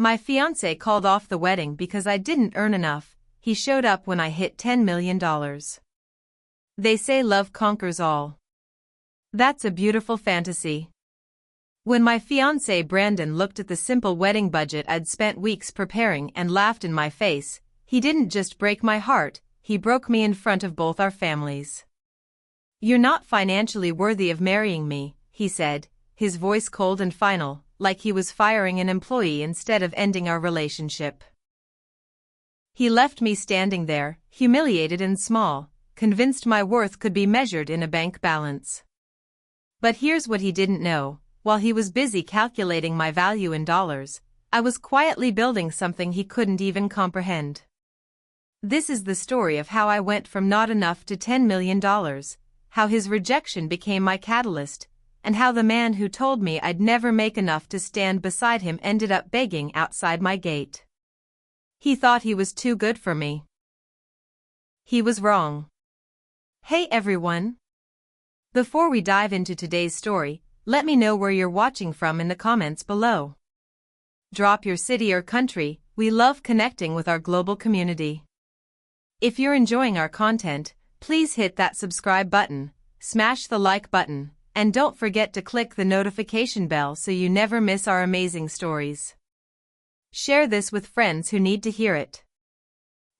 My fiancé called off the wedding because I didn't earn enough. He showed up when I hit $10 million. They say love conquers all. That's a beautiful fantasy. When my fiancé Brandon looked at the simple wedding budget I'd spent weeks preparing and laughed in my face, he didn't just break my heart, he broke me in front of both our families. "You're not financially worthy of marrying me," he said, his voice cold and final, like he was firing an employee instead of ending our relationship. He left me standing there, humiliated and small, convinced my worth could be measured in a bank balance. But here's what he didn't know: while he was busy calculating my value in dollars, I was quietly building something he couldn't even comprehend. This is the story of how I went from not enough to $10 million, how his rejection became my catalyst, and how the man who told me I'd never make enough to stand beside him ended up begging outside my gate. He thought he was too good for me. He was wrong. Hey everyone! Before we dive into today's story, let me know where you're watching from in the comments below. Drop your city or country. We love connecting with our global community. If you're enjoying our content, please hit that subscribe button, smash the like button, and don't forget to click the notification bell so you never miss our amazing stories. Share this with friends who need to hear it.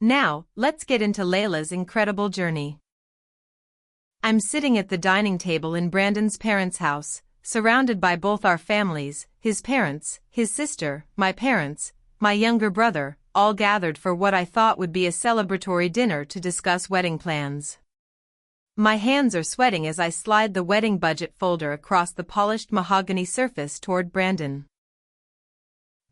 Now, let's get into Leila's incredible journey. I'm sitting at the dining table in Brandon's parents' house, surrounded by both our families, his parents, his sister, my parents, my younger brother, all gathered for what I thought would be a celebratory dinner to discuss wedding plans. My hands are sweating as I slide the wedding budget folder across the polished mahogany surface toward Brandon.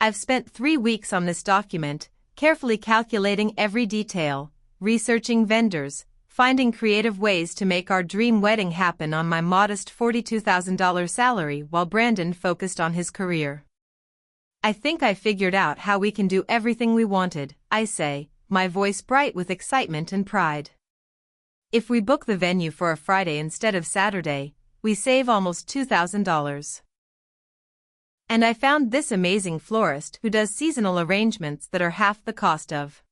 I've spent 3 weeks on this document, carefully calculating every detail, researching vendors, finding creative ways to make our dream wedding happen on my modest $42,000 salary while Brandon focused on his career. "I think I figured out how we can do everything we wanted," I say, my voice bright with excitement and pride. "If we book the venue for a Friday instead of Saturday, we save almost $2,000. And I found this amazing florist who does seasonal arrangements that are half the cost of."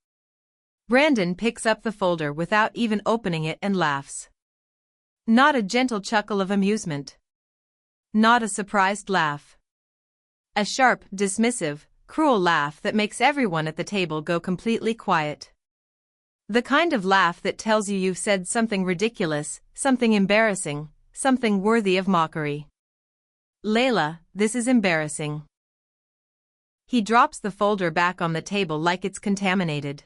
Brandon picks up the folder without even opening it and laughs. Not a gentle chuckle of amusement. Not a surprised laugh. A sharp, dismissive, cruel laugh that makes everyone at the table go completely quiet. The kind of laugh that tells you you've said something ridiculous, something embarrassing, something worthy of mockery. "Leila, this is embarrassing." He drops the folder back on the table like it's contaminated.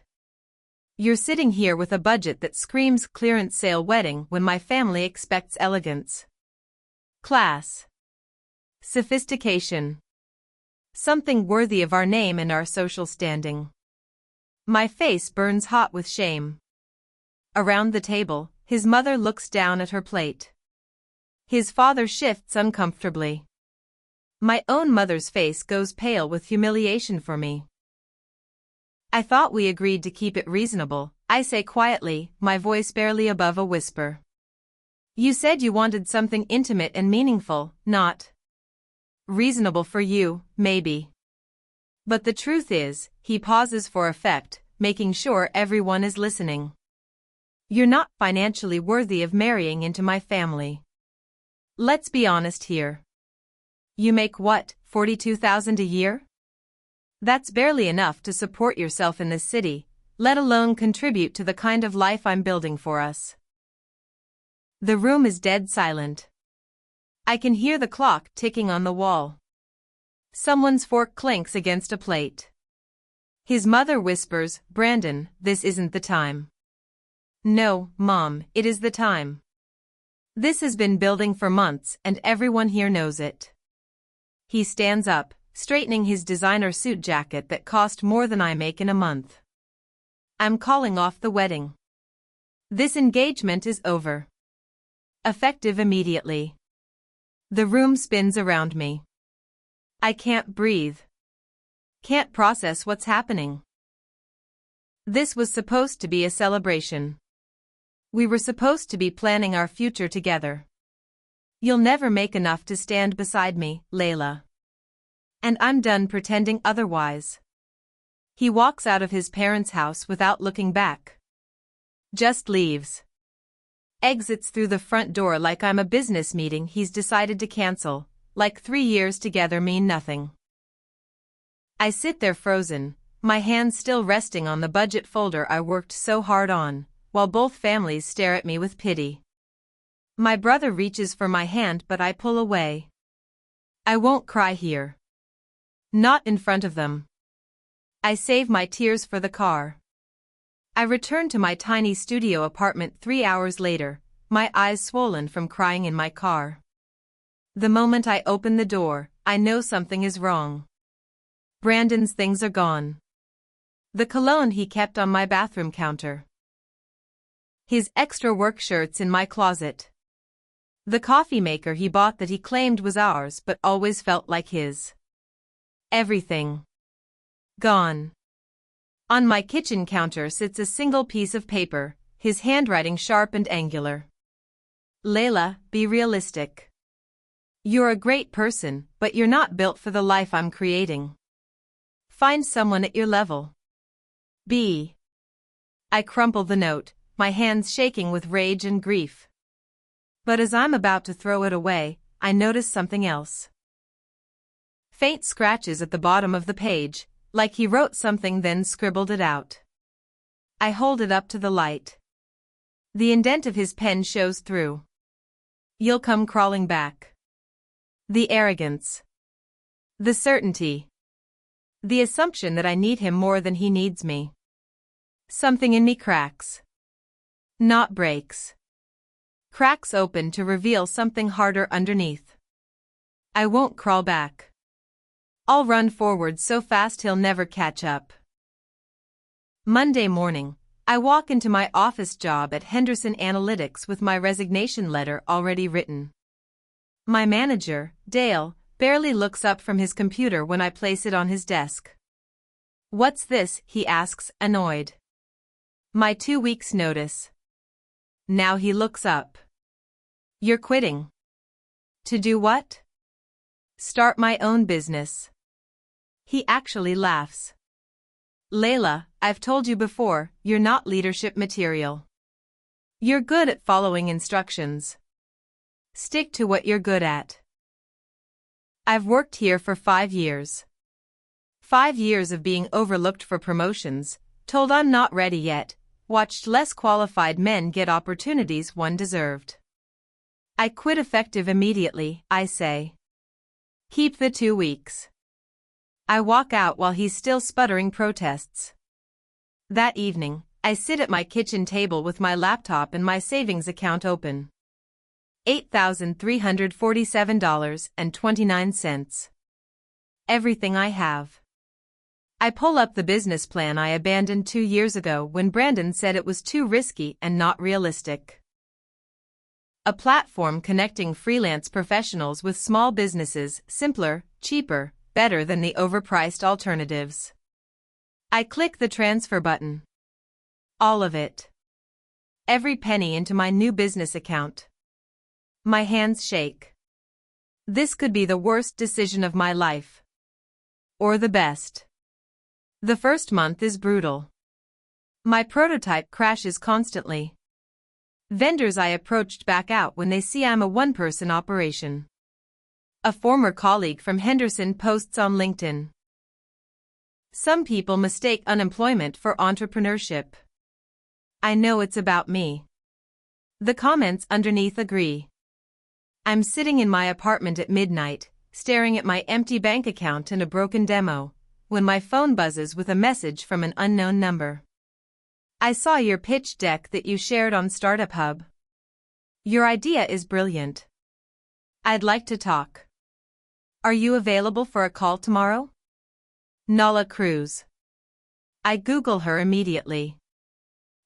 "You're sitting here with a budget that screams clearance sale wedding when my family expects elegance, class, sophistication. Something worthy of our name and our social standing." My face burns hot with shame. Around the table, his mother looks down at her plate. His father shifts uncomfortably. My own mother's face goes pale with humiliation for me. "I thought we agreed to keep it reasonable," I say quietly, my voice barely above a whisper. "You said you wanted something intimate and meaningful, not reasonable for you, maybe. But the truth is," he pauses for effect, making sure everyone is listening. "You're not financially worthy of marrying into my family. Let's be honest here. You make what, $42,000 a year? That's barely enough to support yourself in this city, let alone contribute to the kind of life I'm building for us." The room is dead silent. I can hear the clock ticking on the wall. Someone's fork clinks against a plate. His mother whispers, "Brandon, this isn't the time." "No, Mom, it is the time. This has been building for months and everyone here knows it." He stands up, straightening his designer suit jacket that cost more than I make in a month. "I'm calling off the wedding. This engagement is over. Effective immediately." The room spins around me. I can't breathe. Can't process what's happening. This was supposed to be a celebration. We were supposed to be planning our future together. "You'll never make enough to stand beside me, Leila." And I'm done pretending otherwise. He walks out of his parents' house without looking back. Just leaves. Exits through the front door like I'm a business meeting he's decided to cancel, like 3 years together mean nothing. I sit there frozen, my hands still resting on the budget folder I worked so hard on, while both families stare at me with pity. My brother reaches for my hand but I pull away. I won't cry here. Not in front of them. I save my tears for the car. I return to my tiny studio apartment 3 hours later, my eyes swollen from crying in my car. The moment I open the door, I know something is wrong. Brandon's things are gone. The cologne he kept on my bathroom counter. His extra work shirts in my closet. The coffee maker he bought that he claimed was ours but always felt like his. Everything. Gone. On my kitchen counter sits a single piece of paper, his handwriting sharp and angular. Leila, be realistic. You're a great person, but you're not built for the life I'm creating. Find someone at your level. B. I crumple the note, my hands shaking with rage and grief. But as I'm about to throw it away, I notice something else. Faint scratches at the bottom of the page, like he wrote something then scribbled it out. I hold it up to the light. The indent of his pen shows through. You'll come crawling back. The arrogance. The certainty. The assumption that I need him more than he needs me. Something in me cracks. Not breaks. Cracks open to reveal something harder underneath. I won't crawl back. I'll run forward so fast he'll never catch up. Monday morning, I walk into my office job at Henderson Analytics with my resignation letter already written. My manager, Dale, barely looks up from his computer when I place it on his desk. What's this? He asks, annoyed. My 2 weeks' notice. Now he looks up. You're quitting. To do what? Start my own business. He actually laughs. Leila, I've told you before, you're not leadership material. You're good at following instructions. Stick to what you're good at. I've worked here for 5 years. 5 years of being overlooked for promotions, told I'm not ready yet, watched less qualified men get opportunities one deserved. I quit effective immediately, I say. Keep the 2 weeks. I walk out while he's still sputtering protests. That evening, I sit at my kitchen table with my laptop and my savings account open. $8,347.29. Everything I have. I pull up the business plan I abandoned 2 years ago when Brandon said it was too risky and not realistic. A platform connecting freelance professionals with small businesses, simpler, cheaper, better than the overpriced alternatives. I click the transfer button. All of it. Every penny into my new business account. My hands shake. This could be the worst decision of my life. Or the best. The first month is brutal. My prototype crashes constantly. Vendors I approached back out when they see I'm a one-person operation. A former colleague from Henderson posts on LinkedIn. Some people mistake unemployment for entrepreneurship. I know it's about me. The comments underneath agree. I'm sitting in my apartment at midnight, staring at my empty bank account and a broken demo, when my phone buzzes with a message from an unknown number. I saw your pitch deck that you shared on Startup Hub. Your idea is brilliant. I'd like to talk. Are you available for a call tomorrow? Nala Cruz. I Google her immediately.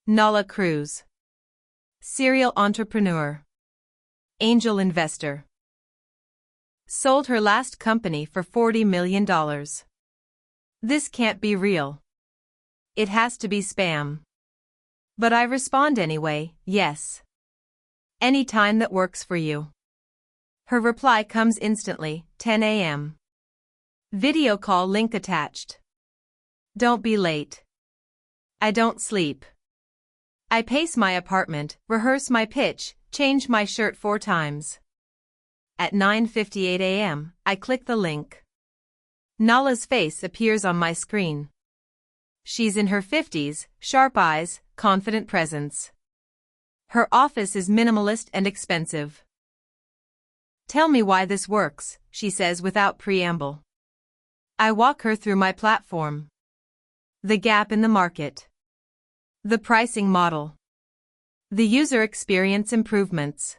Nala Cruz. Serial entrepreneur. Angel investor. Sold her last company for $40 million. This can't be real. It has to be spam. But I respond anyway, yes. Any time that works for you. Her reply comes instantly, 10 a.m. Video call link attached. Don't be late. I don't sleep. I pace my apartment, rehearse my pitch, change my shirt 4 times. At 9:58 a.m., I click the link. Nala's face appears on my screen. She's in her 50s, sharp eyes, confident presence. Her office is minimalist and expensive. Tell me why this works, she says without preamble. I walk her through my platform. The gap in the market. The pricing model. The user experience improvements.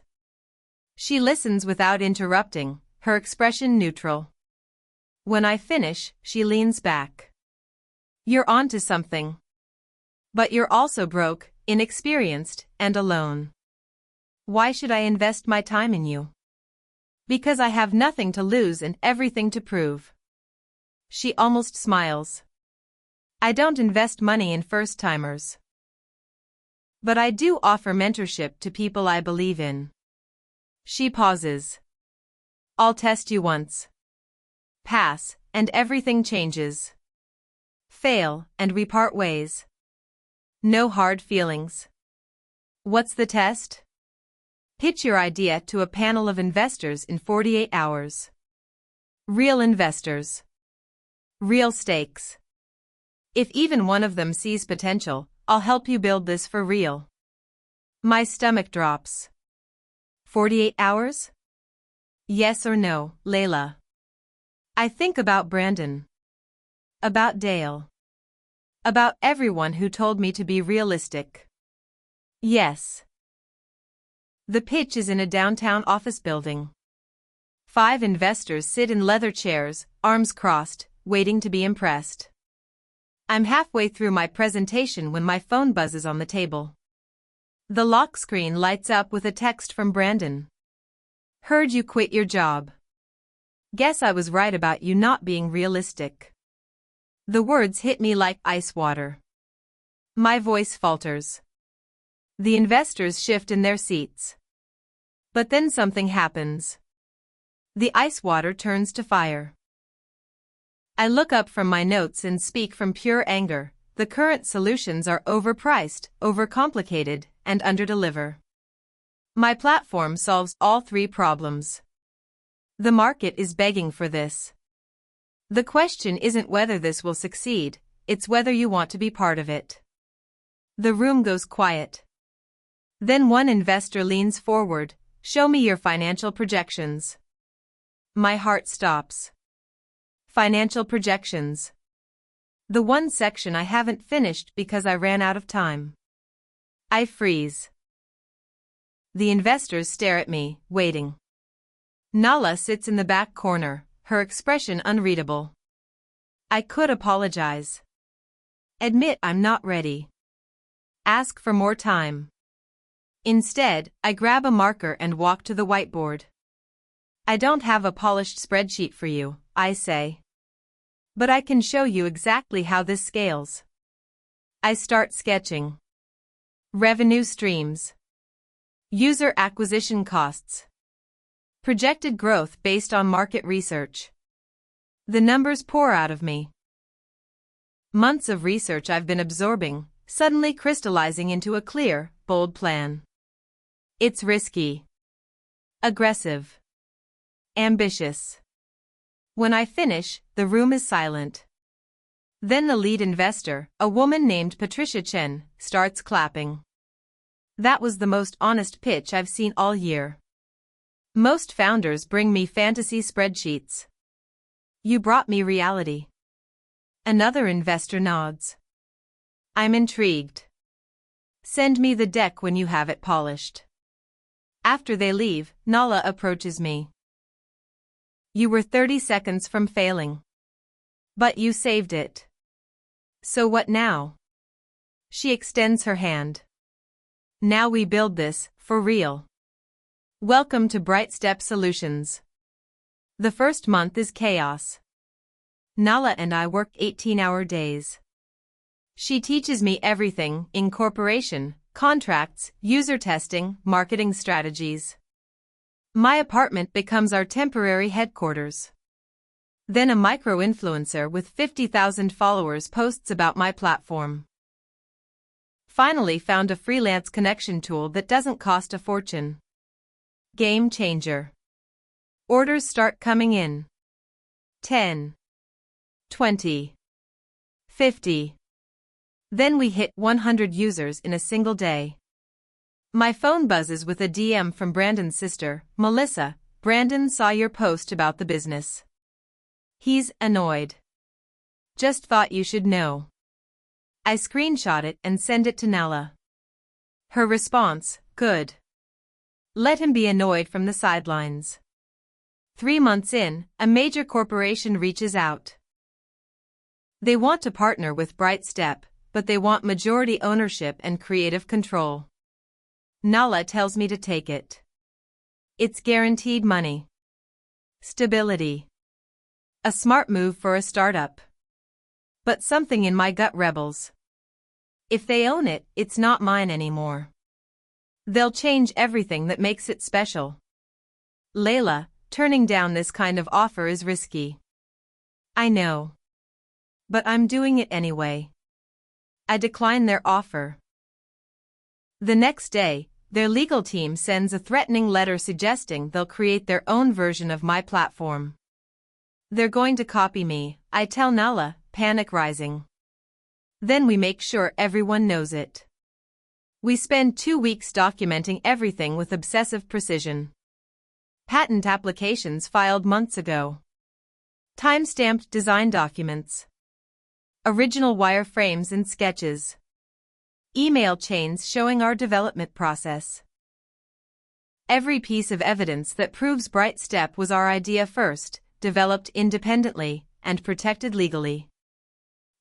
She listens without interrupting, her expression neutral. When I finish, she leans back. You're onto something. But you're also broke, inexperienced, and alone. Why should I invest my time in you? Because I have nothing to lose and everything to prove. She almost smiles. I don't invest money in first-timers. But I do offer mentorship to people I believe in. She pauses. I'll test you once. Pass, and everything changes. Fail, and we part ways. No hard feelings. What's the test? Pitch your idea to a panel of investors in 48 hours. Real investors. Real stakes. If even one of them sees potential, I'll help you build this for real. My stomach drops. 48 hours? Yes or no, Leila? I think about Brandon. About Dale. About everyone who told me to be realistic. Yes. The pitch is in a downtown office building. 5 investors sit in leather chairs, arms crossed, waiting to be impressed. I'm halfway through my presentation when my phone buzzes on the table. The lock screen lights up with a text from Brandon. Heard you quit your job. Guess I was right about you not being realistic. The words hit me like ice water. My voice falters. The investors shift in their seats. But then something happens. The ice water turns to fire. I look up from my notes and speak from pure anger. The current solutions are overpriced, overcomplicated, and underdeliver. My platform solves all 3 problems. The market is begging for this. The question isn't whether this will succeed, it's whether you want to be part of it. The room goes quiet. Then one investor leans forward. Show me your financial projections. My heart stops. Financial projections. The one section I haven't finished because I ran out of time. I freeze. The investors stare at me, waiting. Nala sits in the back corner, her expression unreadable. I could apologize. Admit I'm not ready. Ask for more time. Instead, I grab a marker and walk to the whiteboard. I don't have a polished spreadsheet for you, I say. But I can show you exactly how this scales. I start sketching. Revenue streams. User acquisition costs. Projected growth based on market research. The numbers pour out of me. Months of research I've been absorbing, suddenly crystallizing into a clear, bold plan. It's risky. Aggressive. Ambitious. When I finish, the room is silent. Then the lead investor, a woman named Patricia Chen, starts clapping. That was the most honest pitch I've seen all year. Most founders bring me fantasy spreadsheets. You brought me reality. Another investor nods. I'm intrigued. Send me the deck when you have it polished. After they leave, Nala approaches me. You were 30 seconds from failing. But you saved it. So what now? She extends her hand. Now we build this, for real. Welcome to BrightStep Solutions. The first month is chaos. Nala and I work 18-hour days. She teaches me everything: incorporation, contracts, user testing, marketing strategies. My apartment becomes our temporary headquarters. Then a micro-influencer with 50,000 followers posts about my platform. Finally found a freelance connection tool that doesn't cost a fortune. Game changer. Orders start coming in. 10. 20. 50. Then we hit 100 users in a single day. My phone buzzes with a DM from Brandon's sister, Melissa. Brandon saw your post about the business. He's annoyed. Just thought you should know. I screenshot it and send it to Nala. Her response, good. Let him be annoyed from the sidelines. 3 months in, a major corporation reaches out. They want to partner with BrightStep, but they want majority ownership and creative control. Nala tells me to take it. It's guaranteed money. Stability. A smart move for a startup. But something in my gut rebels. If they own it, it's not mine anymore. They'll change everything that makes it special. Leila, turning down this kind of offer is risky. I know. But I'm doing it anyway. I decline their offer. The next day, their legal team sends a threatening letter suggesting they'll create their own version of my platform. They're going to copy me, I tell Nala, panic rising. Then we make sure everyone knows it. We spend 2 weeks documenting everything with obsessive precision. Patent applications filed months ago. Time-stamped design documents. Original wireframes and sketches. Email chains showing our development process. Every piece of evidence that proves BrightStep was our idea first, developed independently, and protected legally.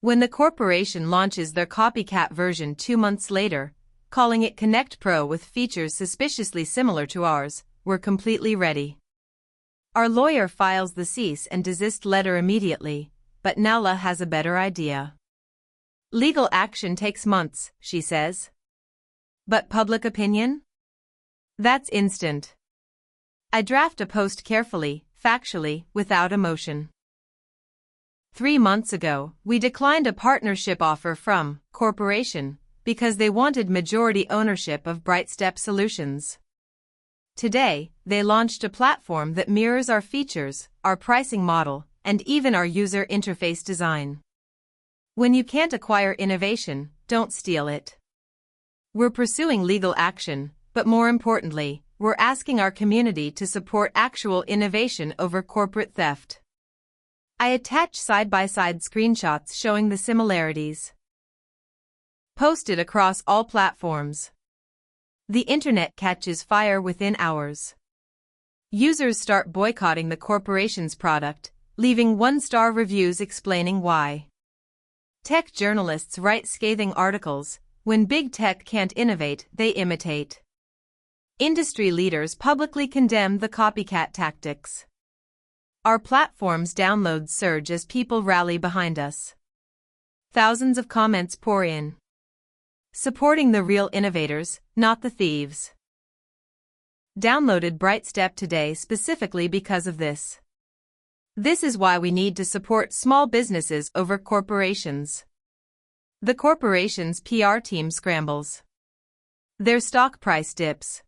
When the corporation launches their copycat version 2 months later, calling it Connect Pro with features suspiciously similar to ours, we're completely ready. Our lawyer files the cease and desist letter immediately, but Nala has a better idea. Legal action takes months, she says. But public opinion? That's instant. I draft a post carefully, factually, without emotion. 3 months ago, we declined a partnership offer from corporation because they wanted majority ownership of BrightStep Solutions. Today, they launched a platform that mirrors our features, our pricing model, and even our user interface design. When you can't acquire innovation, don't steal it. We're pursuing legal action, but more importantly, we're asking our community to support actual innovation over corporate theft. I attach side-by-side screenshots showing the similarities. Posted across all platforms. The internet catches fire within hours. Users start boycotting the corporation's product, leaving 1-star reviews explaining why. Tech journalists write scathing articles. When big tech can't innovate, they imitate. Industry leaders publicly condemn the copycat tactics. Our platform's downloads surge as people rally behind us. Thousands of comments pour in. Supporting the real innovators, not the thieves. Downloaded BrightStep today specifically because of this. This is why we need to support small businesses over corporations. The corporation's PR team scrambles. Their stock price dips.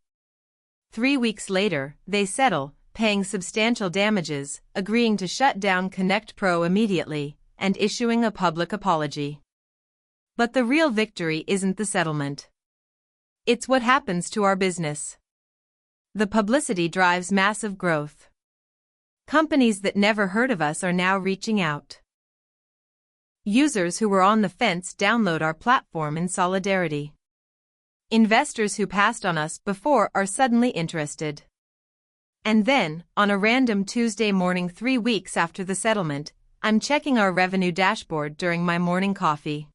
3 weeks later, they settle, paying substantial damages, agreeing to shut down Connect Pro immediately, and issuing a public apology. But the real victory isn't the settlement. It's what happens to our business. The publicity drives massive growth. Companies that never heard of us are now reaching out. Users who were on the fence download our platform in solidarity. Investors who passed on us before are suddenly interested. And then, on a random Tuesday morning 3 weeks after the settlement, I'm checking our revenue dashboard during my morning coffee.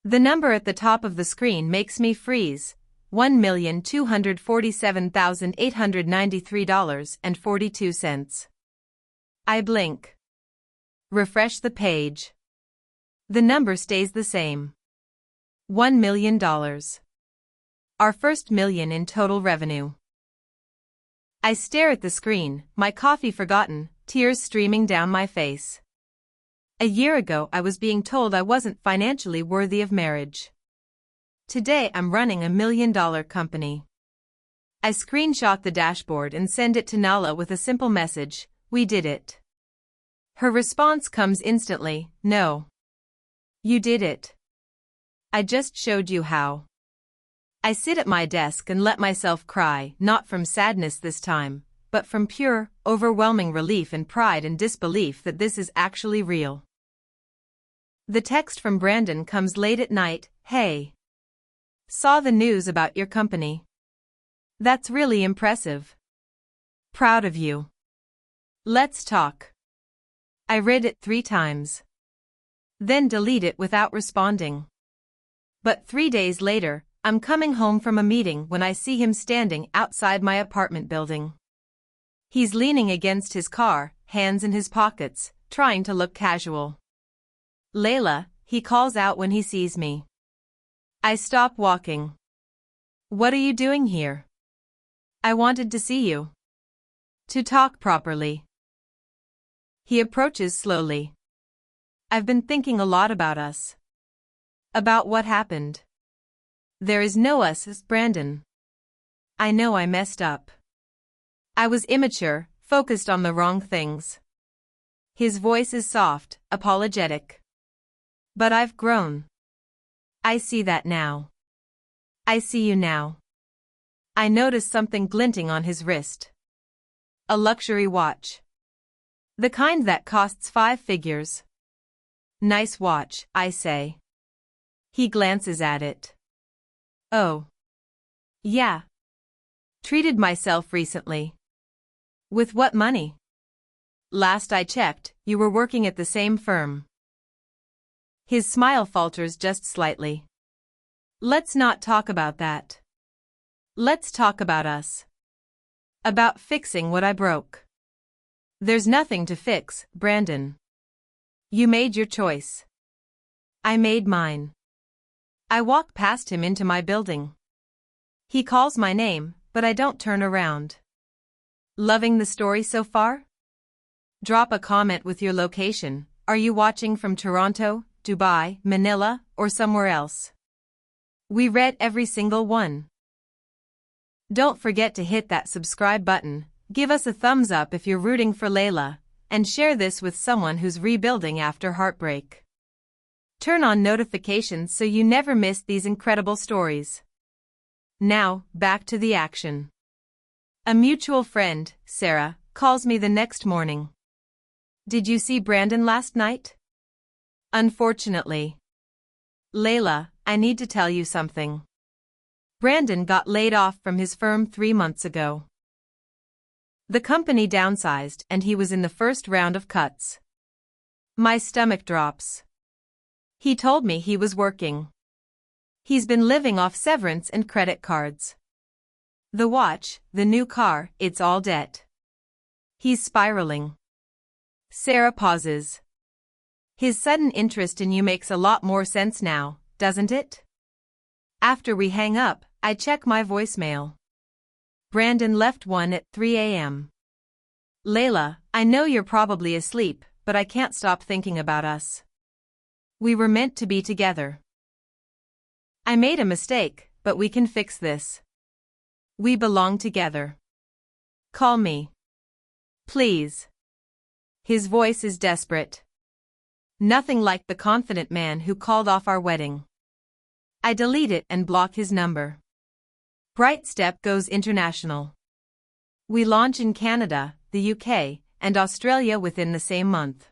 The number at the top of the screen makes me freeze. $1,247,893.42. I blink. Refresh the page. The number stays the same. $1 million. Our first $1 million in total revenue. I stare at the screen, my coffee forgotten, tears streaming down my face. A year ago I was being told I wasn't financially worthy of marriage. Today I'm running a $1 million company. I screenshot the dashboard and send it to Nala with a simple message, "We did it." Her response comes instantly, "No. You did it. I just showed you how." I sit at my desk and let myself cry, not from sadness this time, but from pure, overwhelming relief and pride and disbelief that this is actually real. The text from Brandon comes late at night, "Hey. Saw the news about your company. That's really impressive. Proud of you. Let's talk." I read it 3 times. Then delete it without responding. But 3 days later, I'm coming home from a meeting when I see him standing outside my apartment building. He's leaning against his car, hands in his pockets, trying to look casual. "Leila," he calls out when he sees me. I stop walking. "What are you doing here?" "I wanted to see you. To talk properly." He approaches slowly. "I've been thinking a lot about us. About what happened. There is no us as Brandon. I know I messed up. I was immature, focused on the wrong things." His voice is soft, apologetic. "But I've grown. I see that now. I see you now." I notice something glinting on his wrist. A luxury watch. The kind that costs 5 figures. "Nice watch," I say. He glances at it. "Oh. Yeah. Treated myself recently." "With what money?" "Last I checked, you were working at the same firm." His smile falters just slightly. "Let's not talk about that. Let's talk about us. About fixing what I broke." "There's nothing to fix, Brandon. You made your choice. I made mine." I walk past him into my building. He calls my name, but I don't turn around. "Loving the story so far? Drop a comment with your location. Are you watching from Toronto, Dubai, Manila, or somewhere else? We read every single one. Don't forget to hit that subscribe button, give us a thumbs up if you're rooting for Leila, and share this with someone who's rebuilding after heartbreak. Turn on notifications so you never miss these incredible stories. Now, back to the action. A mutual friend, Sarah, calls me the next morning. "Did you see Brandon last night?" "Unfortunately." "Leila, I need to tell you something. Brandon got laid off from his firm 3 months ago. The company downsized and he was in the first round of cuts." My stomach drops. He told me he was working. He's been living off severance and credit cards. The watch, the new car, it's all debt. He's spiraling. Sarah pauses. "His sudden interest in you makes a lot more sense now, doesn't it?" After we hang up, I check my voicemail. Brandon left one at 3 a.m. "Leila, I know you're probably asleep, but I can't stop thinking about us. We were meant to be together. I made a mistake, but we can fix this. We belong together. Call me. Please." His voice is desperate. Nothing like the confident man who called off our wedding. I delete it and block his number. BrightStep goes international. We launch in Canada, the UK, and Australia within the same month.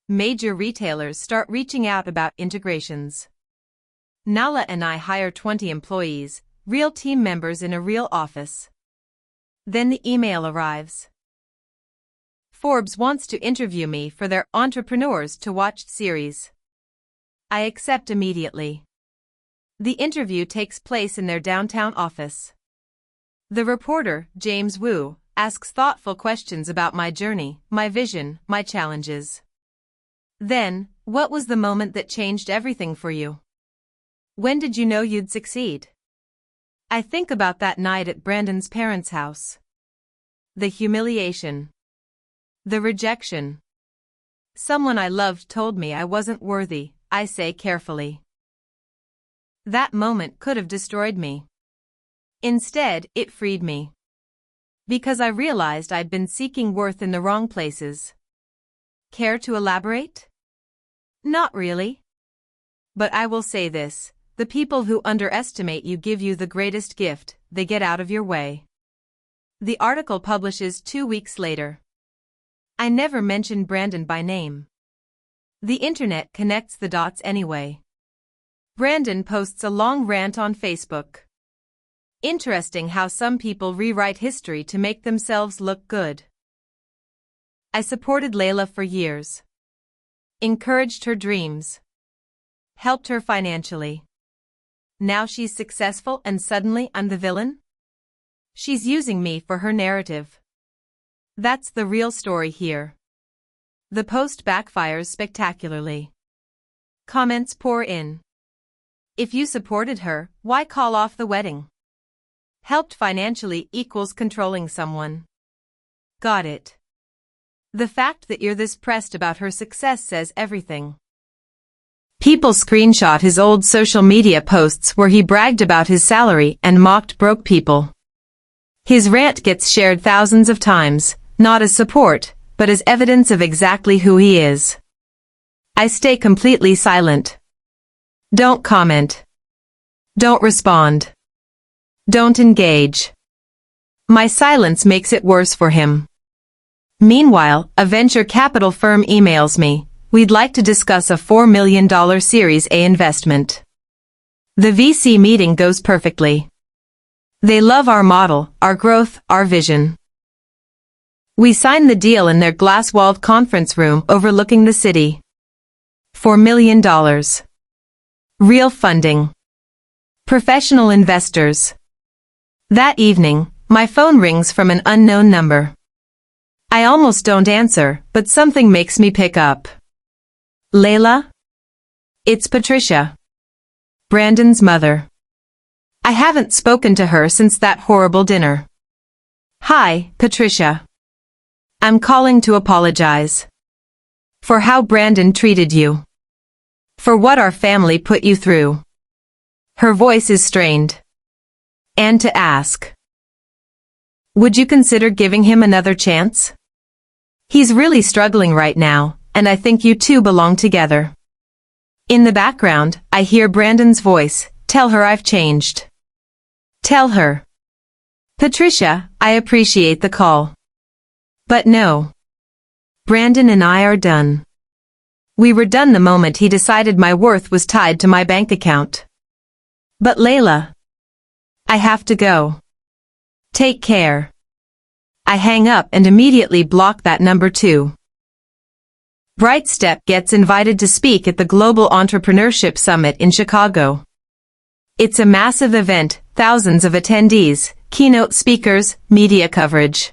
Major retailers start reaching out about integrations. Nala and I hire 20 employees, real team members in a real office. Then the email arrives. Forbes wants to interview me for their Entrepreneurs to Watch series. I accept immediately. The interview takes place in their downtown office. The reporter, James Wu, asks thoughtful questions about my journey, my vision, my challenges. Then, what was the moment that changed everything for you? When did you know you'd succeed? I think about that night at Brandon's parents' house. The humiliation. The rejection. Someone I loved told me I wasn't worthy, I say carefully. That moment could have destroyed me. Instead, it freed me. Because I realized I'd been seeking worth in the wrong places. Care to elaborate? Not really. But I will say this, the people who underestimate you give you the greatest gift, they get out of your way. The article publishes 2 weeks later. I never mentioned Brandon by name. The internet connects the dots anyway. Brandon posts a long rant on Facebook. Interesting how some people rewrite history to make themselves look good. I supported Leila for years. Encouraged her dreams. Helped her financially. Now she's successful and suddenly I'm the villain? She's using me for her narrative. That's the real story here. The post backfires spectacularly. Comments pour in. If you supported her, why call off the wedding? Helped financially equals controlling someone. Got it. The fact that you're this pressed about her success says everything. People screenshot his old social media posts where he bragged about his salary and mocked broke people. His rant gets shared thousands of times, not as support, but as evidence of exactly who he is. I stay completely silent. Don't comment. Don't respond. Don't engage. My silence makes it worse for him. Meanwhile, a venture capital firm emails me. We'd like to discuss a $4 million Series A investment. The VC meeting goes perfectly. They love our model, our growth, our vision. We sign the deal in their glass-walled conference room overlooking the city. $4 million. Real funding. Professional investors. That evening, my phone rings from an unknown number. I almost don't answer, but something makes me pick up. Leila? It's Patricia. Brandon's mother. I haven't spoken to her since that horrible dinner. Hi, Patricia. I'm calling to apologize. For how Brandon treated you. For what our family put you through. Her voice is strained. And to ask. Would you consider giving him another chance? He's really struggling right now, and I think you two belong together. In the background, I hear Brandon's voice, tell her I've changed. Tell her. Patricia, I appreciate the call. But no. Brandon and I are done. We were done the moment he decided my worth was tied to my bank account. But Leila. I have to go. Take care. I hang up and immediately block that number too. BrightStep gets invited to speak at the Global Entrepreneurship Summit in Chicago. It's a massive event, thousands of attendees, keynote speakers, media coverage.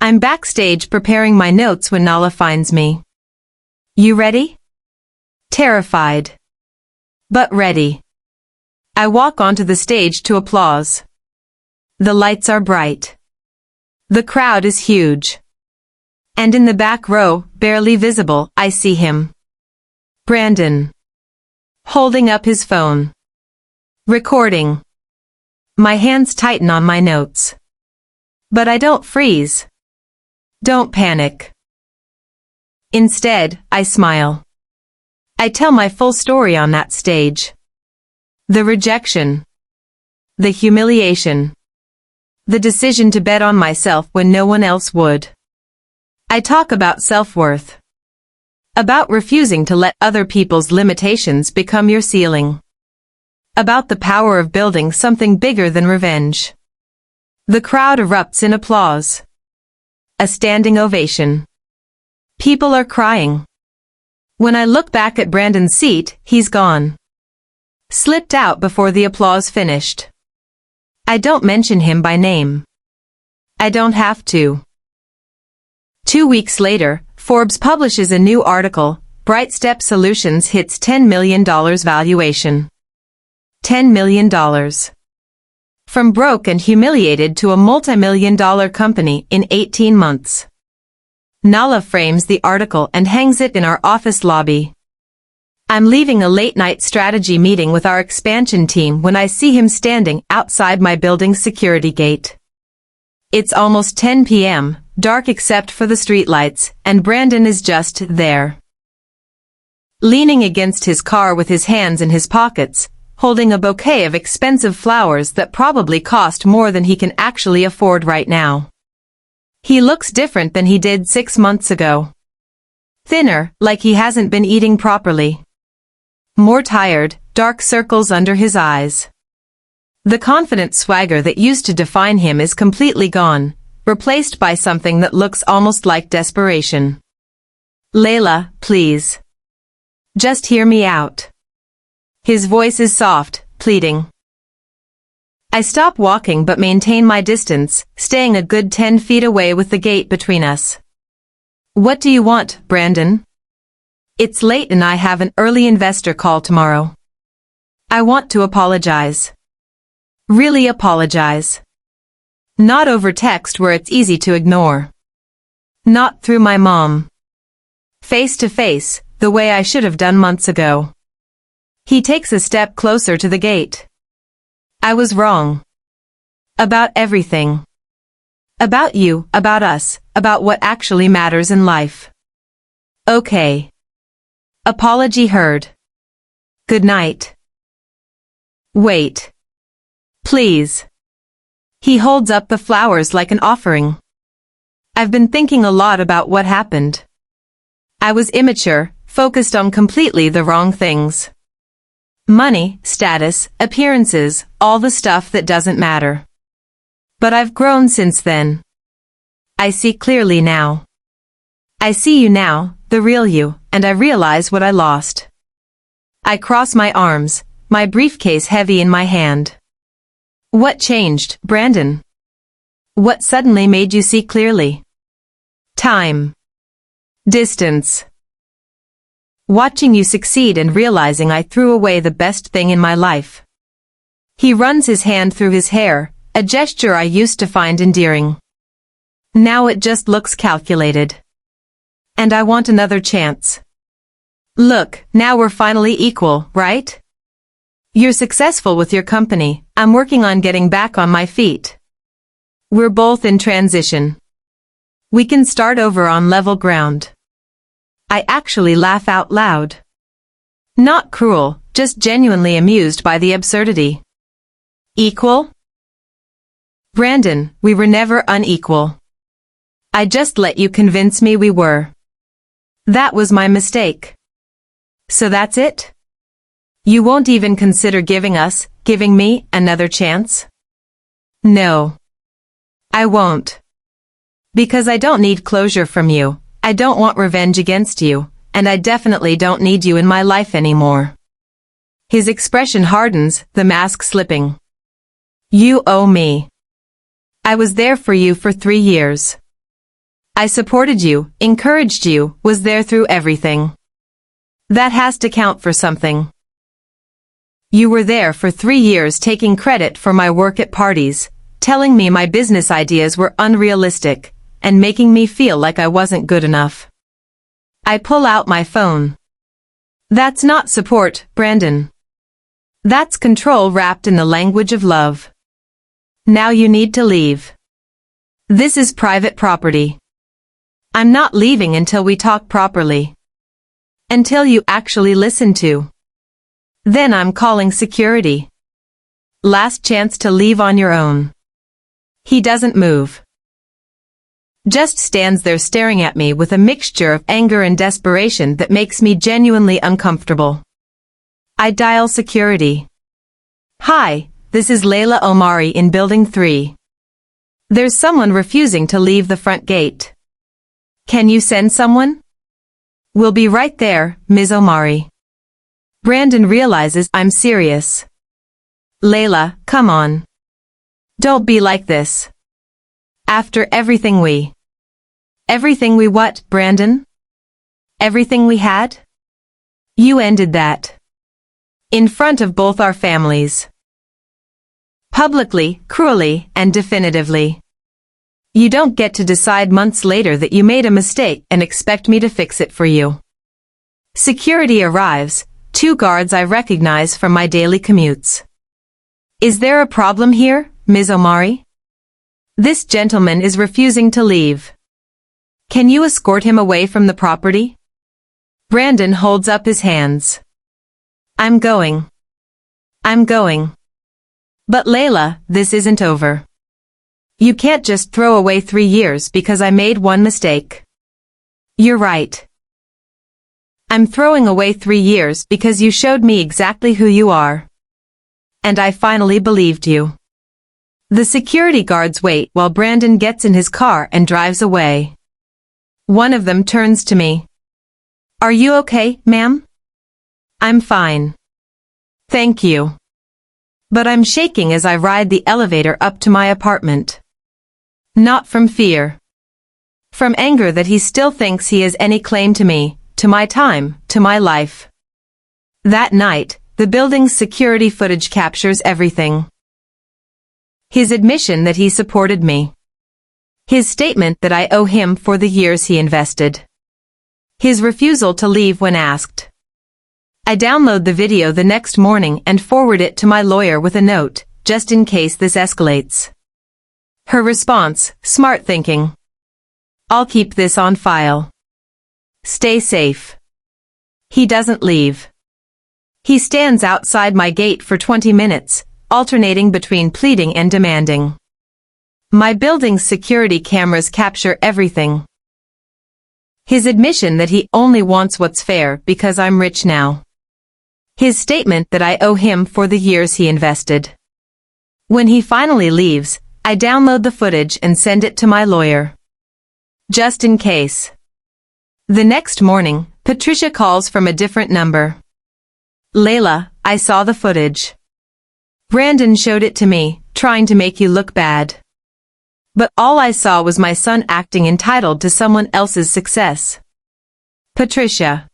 I'm backstage preparing my notes when Nala finds me. You ready? Terrified. But ready. I walk onto the stage to applause. The lights are bright. The crowd is huge. And in the back row, barely visible, I see him. Brandon. Holding up his phone. Recording. My hands tighten on my notes. But I don't freeze. Don't panic. Instead, I smile. I tell my full story on that stage. The rejection. The humiliation. The decision to bet on myself when no one else would. I talk about self-worth. About refusing to let other people's limitations become your ceiling. About the power of building something bigger than revenge. The crowd erupts in applause. A standing ovation. People are crying. When I look back at Brandon's seat, he's gone. Slipped out before the applause finished. I don't mention him by name. I don't have to. 2 weeks later, Forbes publishes a new article, BrightStep Solutions hits $10 million valuation. $10 million. From broke and humiliated to a multi-million-dollar company in 18 months. Nala frames the article and hangs it in our office lobby. I'm leaving a late-night strategy meeting with our expansion team when I see him standing outside my building's security gate. It's almost 10 p.m., dark except for the streetlights, and Brandon is just there. Leaning against his car with his hands in his pockets, holding a bouquet of expensive flowers that probably cost more than he can actually afford right now. He looks different than he did 6 months ago. Thinner, like he hasn't been eating properly. More tired, dark circles under his eyes. The confident swagger that used to define him is completely gone, replaced by something that looks almost like desperation. Leila, please. Just hear me out. His voice is soft, pleading. I stop walking but maintain my distance, staying a good 10 feet away with the gate between us. What do you want, Brandon? It's late and I have an early investor call tomorrow. I want to apologize. Really apologize. Not over text where it's easy to ignore. Not through my mom. Face to face, the way I should have done months ago. He takes a step closer to the gate. I was wrong. About everything. About you, about us, about what actually matters in life. Okay. Apology heard. Good night. Wait. Please. He holds up the flowers like an offering. I've been thinking a lot about what happened. I was immature, focused on completely the wrong things. Money, status, appearances, all the stuff that doesn't matter. But I've grown since then. I see clearly now. I see you now, the real you, and I realize what I lost. I cross my arms, my briefcase heavy in my hand. What changed, Brandon? What suddenly made you see clearly? Time. Distance. Watching you succeed and realizing I threw away the best thing in my life. He runs his hand through his hair, a gesture I used to find endearing. Now it just looks calculated. And I want another chance. Look, now we're finally equal, right? You're successful with your company, I'm working on getting back on my feet. We're both in transition. We can start over on level ground. I actually laugh out loud. Not cruel, just genuinely amused by the absurdity. Equal? Brandon, we were never unequal. I just let you convince me we were. That was my mistake. So that's it? You won't even consider giving me, another chance? No. I won't. Because I don't need closure from you, I don't want revenge against you, and I definitely don't need you in my life anymore. His expression hardens, the mask slipping. You owe me. I was there for you for 3 years. I supported you, encouraged you, was there through everything. That has to count for something. You were there for 3 years taking credit for my work at parties, telling me my business ideas were unrealistic, and making me feel like I wasn't good enough. I pull out my phone. That's not support, Brandon. That's control wrapped in the language of love. Now you need to leave. This is private property. I'm not leaving until we talk properly. Until you actually listen to. Then I'm calling security. Last chance to leave on your own. He doesn't move. Just stands there staring at me with a mixture of anger and desperation that makes me genuinely uncomfortable. I dial security. Hi, this is Leila Omari in Building 3. There's someone refusing to leave the front gate. Can you send someone? We'll be right there, Ms. Omari. Brandon realizes I'm serious. Leila, come on. Don't be like this. After everything we... Everything we what, Brandon? Everything we had? You ended that. In front of both our families. Publicly, cruelly, and definitively. You don't get to decide months later that you made a mistake and expect me to fix it for you. Security arrives, 2 guards I recognize from my daily commutes. Is there a problem here, Ms. Omari? This gentleman is refusing to leave. Can you escort him away from the property? Brandon holds up his hands. I'm going. But Leila, this isn't over. You can't just throw away 3 years because I made one mistake. You're right. I'm throwing away 3 years because you showed me exactly who you are. And I finally believed you. The security guards wait while Brandon gets in his car and drives away. One of them turns to me. Are you okay, ma'am? I'm fine. Thank you. But I'm shaking as I ride the elevator up to my apartment. Not from fear. From anger that he still thinks he has any claim to me, to my time, to my life. That night, the building's security footage captures everything. His admission that he supported me. His statement that I owe him for the years he invested. His refusal to leave when asked. I download the video the next morning and forward it to my lawyer with a note, just in case this escalates. Her response, smart thinking. I'll keep this on file. Stay safe. He doesn't leave. He stands outside my gate for 20 minutes, alternating between pleading and demanding. My building's security cameras capture everything. His admission that he only wants what's fair because I'm rich now. His statement that I owe him for the years he invested. When he finally leaves, I download the footage and send it to my lawyer. Just in case. The next morning, Patricia calls from a different number. Leila, I saw the footage. Brandon showed it to me, trying to make you look bad. But all I saw was my son acting entitled to someone else's success. Patricia.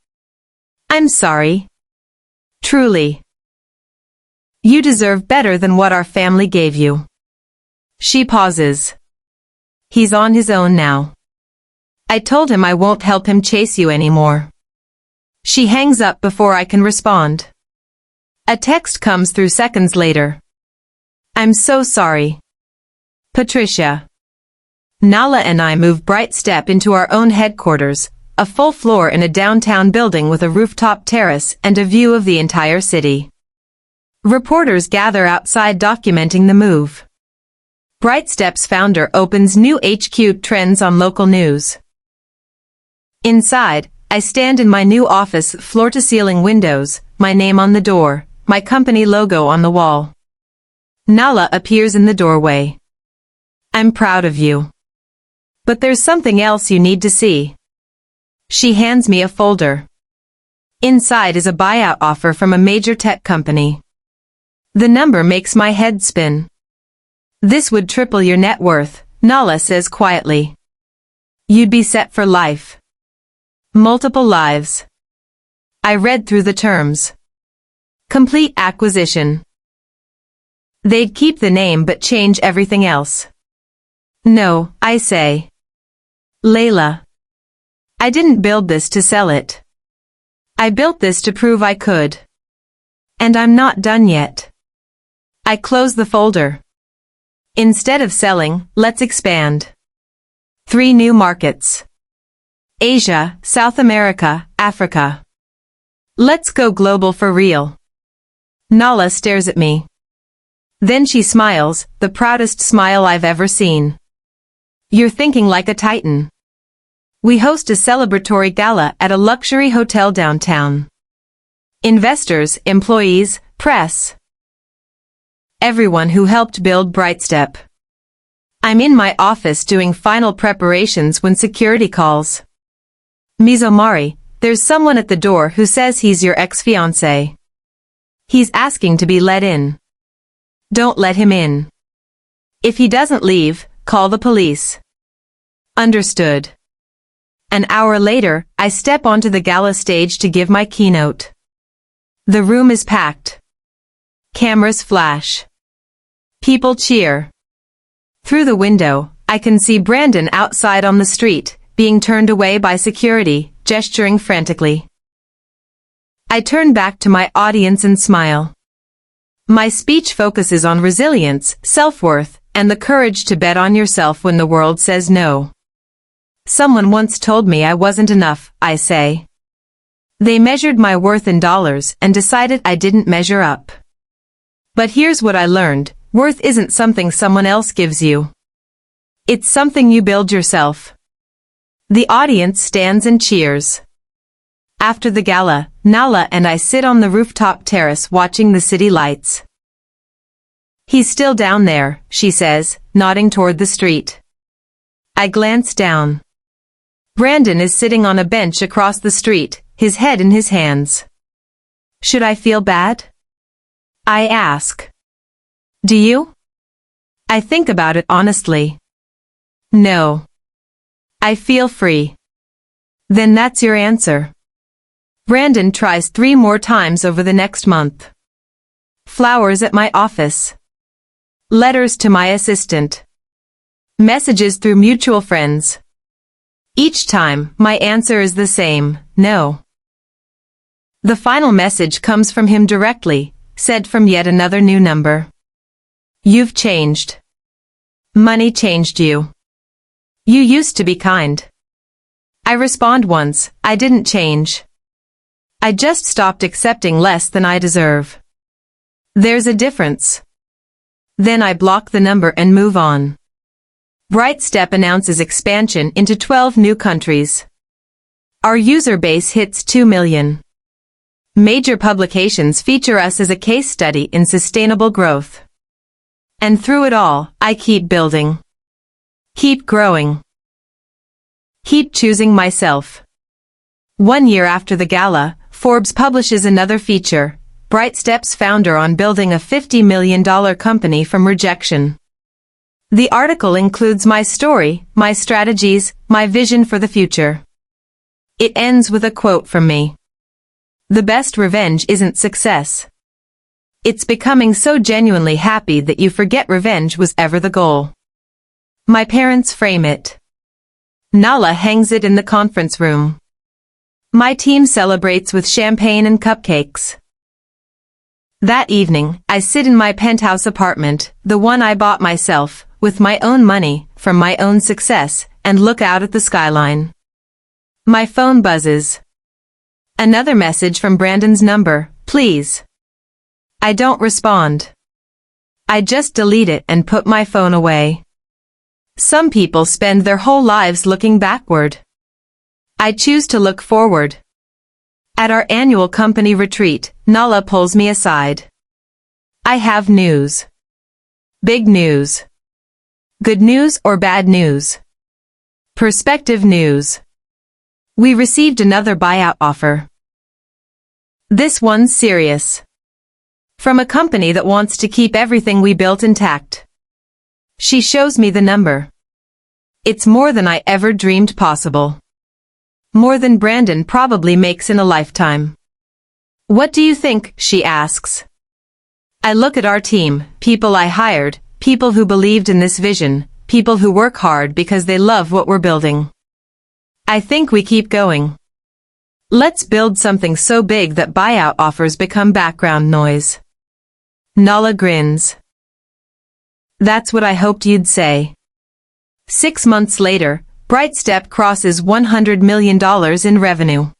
I'm sorry. Truly. You deserve better than what our family gave you. She pauses. He's on his own now. I told him I won't help him chase you anymore. She hangs up before I can respond. A text comes through seconds later. I'm so sorry. Patricia. Nala and I moved BrightStep into our own headquarters, a full floor in a downtown building with a rooftop terrace and a view of the entire city. Reporters gather outside documenting the move. BrightStep's founder opens new HQ trends on local news. Inside, I stand in my new office, floor-to-ceiling windows, my name on the door, my company logo on the wall. Nala appears in the doorway. I'm proud of you. But there's something else you need to see. She hands me a folder. Inside is a buyout offer from a major tech company. The number makes my head spin. This would triple your net worth, Nala says quietly. You'd be set for life. Multiple lives. I read through the terms. Complete acquisition. They'd keep the name but change everything else. No, I say. Leila. I didn't build this to sell it. I built this to prove I could. And I'm not done yet. I close the folder. Instead of selling, let's expand. 3 new markets. Asia, South America, Africa. Let's go global for real. Nala stares at me. Then she smiles, the proudest smile I've ever seen. You're thinking like a titan. We host a celebratory gala at a luxury hotel downtown. Investors, employees, press. Everyone who helped build BrightStep. I'm in my office doing final preparations when security calls. Ms. Omari, there's someone at the door who says he's your ex-fiancé. He's asking to be let in. Don't let him in. If he doesn't leave, call the police. Understood. An hour later, I step onto the gala stage to give my keynote. The room is packed. Cameras flash. People cheer. Through the window, I can see Brandon outside on the street, being turned away by security, gesturing frantically. I turn back to my audience and smile. My speech focuses on resilience, self-worth, and the courage to bet on yourself when the world says no. Someone once told me I wasn't enough, I say. They measured my worth in dollars and decided I didn't measure up. But here's what I learned: worth isn't something someone else gives you. It's something you build yourself. The audience stands and cheers. After the gala, Nala and I sit on the rooftop terrace watching the city lights. He's still down there, she says, nodding toward the street. I glance down. Brandon is sitting on a bench across the street, his head in his hands. Should I feel bad? I ask. Do you? I think about it honestly. No. I feel free. Then that's your answer. Brandon tries 3 more times over the next month. Flowers at my office. Letters to my assistant. Messages through mutual friends. Each time, my answer is the same: no. The final message comes from him directly, said from yet another new number. You've changed. Money changed you. You used to be kind. I respond once, I didn't change. I just stopped accepting less than I deserve. There's a difference. Then I block the number and move on. BrightStep announces expansion into 12 new countries. Our user base hits 2 million. Major publications feature us as a case study in sustainable growth. And through it all, I keep building. Keep growing. Keep choosing myself. 1 year after the gala, Forbes publishes another feature: BrightStep's founder on building a $50 million company from rejection. The article includes my story, my strategies, my vision for the future. It ends with a quote from me. The best revenge isn't success. It's becoming so genuinely happy that you forget revenge was ever the goal. My parents frame it. Nala hangs it in the conference room. My team celebrates with champagne and cupcakes. That evening, I sit in my penthouse apartment, the one I bought myself, with my own money, from my own success, and look out at the skyline. My phone buzzes. Another message from Brandon's number: please. I don't respond. I just delete it and put my phone away. Some people spend their whole lives looking backward. I choose to look forward. At our annual company retreat, Nala pulls me aside. I have news. Big news. Good news or bad news? Perspective news. We received another buyout offer. This one's serious. From a company that wants to keep everything we built intact. She shows me the number. It's more than I ever dreamed possible. More than Brandon probably makes in a lifetime. What do you think? She asks. I look at our team, people I hired, people who believed in this vision, people who work hard because they love what we're building. I think we keep going. Let's build something so big that buyout offers become background noise. Nala grins. That's what I hoped you'd say. 6 months later, BrightStep crosses $100 million in revenue.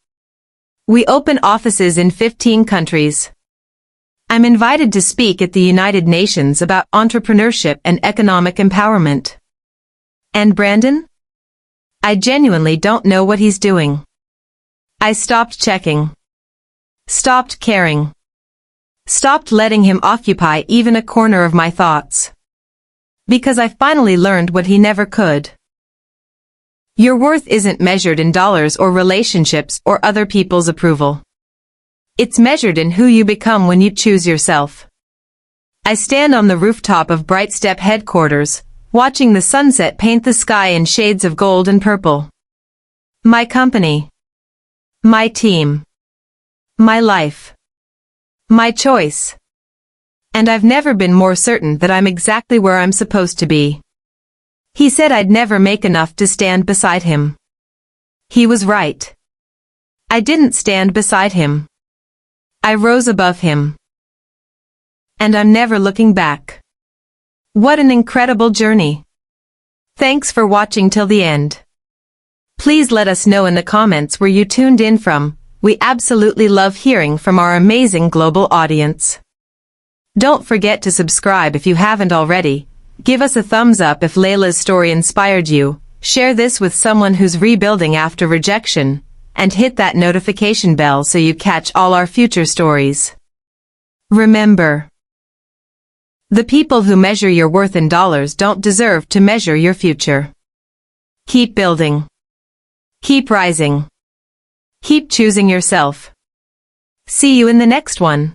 We open offices in 15 countries. I'm invited to speak at the United Nations about entrepreneurship and economic empowerment. And Brandon? I genuinely don't know what he's doing. I stopped checking. Stopped caring. Stopped letting him occupy even a corner of my thoughts. Because I finally learned what he never could. Your worth isn't measured in dollars or relationships or other people's approval. It's measured in who you become when you choose yourself. I stand on the rooftop of BrightStep headquarters, watching the sunset paint the sky in shades of gold and purple. My company. My team. My life. My choice. And I've never been more certain that I'm exactly where I'm supposed to be. He said I'd never make enough to stand beside him. He was right. I didn't stand beside him. I rose above him. And I'm never looking back. What an incredible journey. Thanks for watching till the end. Please let us know in the comments where you tuned in from. We absolutely love hearing from our amazing global audience. Don't forget to subscribe if you haven't already. Give us a thumbs up if Leila's story inspired you. Share this with someone who's rebuilding after rejection. And hit that notification bell so you catch all our future stories. Remember, the people who measure your worth in dollars don't deserve to measure your future. Keep building. Keep rising. Keep choosing yourself. See you in the next one.